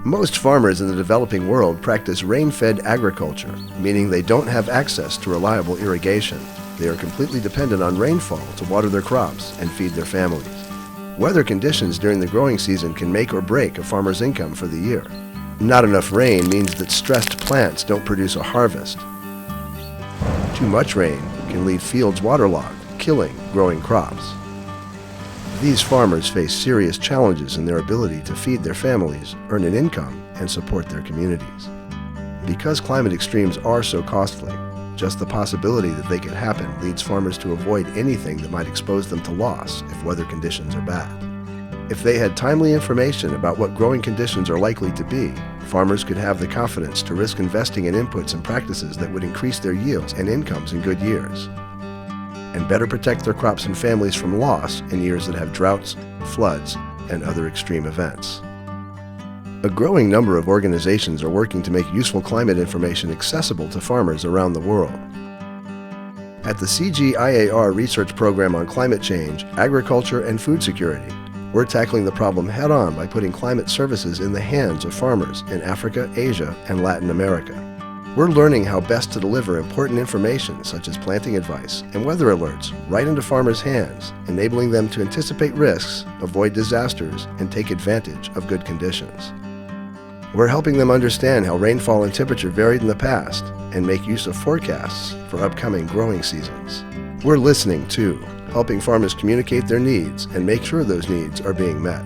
Most farmers in the developing world practice rain-fed agriculture, meaning they don't have access to reliable irrigation. They are completely dependent on rainfall to water their crops and feed their families. Weather conditions during the growing season can make or break a farmer's income for the year. Not enough rain means that stressed plants don't produce a harvest. Too much rain can leave fields waterlogged, killing growing crops. These farmers face serious challenges in their ability to feed their families, earn an income, and support their communities. Because climate extremes are so costly, just the possibility that they could happen leads farmers to avoid anything that might expose them to loss if weather conditions are bad. If they had timely information about what growing conditions are likely to be, farmers could have the confidence to risk investing in inputs and practices that would increase their yields and incomes in good years, and better protect their crops and families from loss in years that have droughts, floods, and other extreme events. A growing number of organizations are working to make useful climate information accessible to farmers around the world. At the CGIAR Research Program on Climate Change, Agriculture, and Food Security, we're tackling the problem head-on by putting climate services in the hands of farmers in Africa, Asia, and Latin America. We're learning how best to deliver important information such as planting advice and weather alerts right into farmers' hands, enabling them to anticipate risks, avoid disasters, and take advantage of good conditions. We're helping them understand how rainfall and temperature varied in the past and make use of forecasts for upcoming growing seasons. We're listening too, helping farmers communicate their needs and make sure those needs are being met.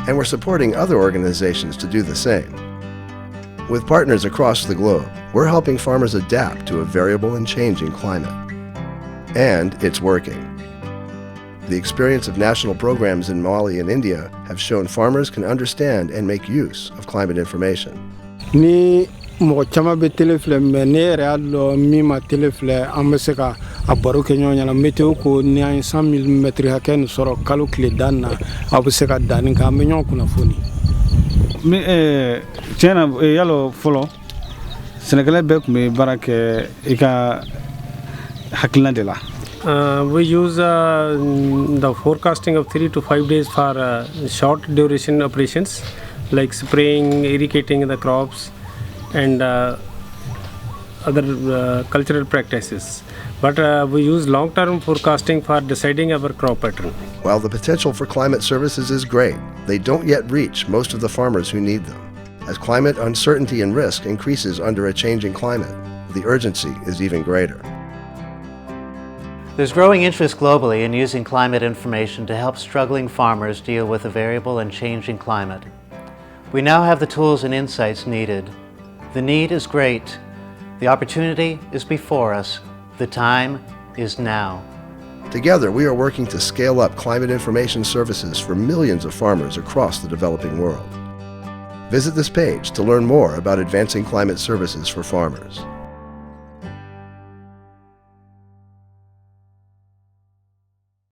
And we're supporting other organizations to do the same. With partners across the globe, we're helping farmers adapt to a variable and changing climate. And it's working. The experience of national programs in Mali and India have shown farmers can understand and make use of climate information. Ni mo chama be telefle menere allo mima telefle ambeseka abaro kenyo nyala meteo ko ni 100 mm haken soro kalu kle danna abeseka danin ka menyo kuna foni me chena yalo folo senegale be me barake ika hakilna de la. We use the forecasting of 3 to 5 days for short duration operations like spraying, irrigating the crops, and other cultural practices. But we use long-term forecasting for deciding our crop pattern. While the potential for climate services is great, they don't yet reach most of the farmers who need them. As climate uncertainty and risk increases under a changing climate, the urgency is even greater. There's growing interest globally in using climate information to help struggling farmers deal with a variable and changing climate. We now have the tools and insights needed. The need is great. The opportunity is before us. The time is now. Together, we are working to scale up climate information services for millions of farmers across the developing world. Visit this page to learn more about advancing climate services for farmers.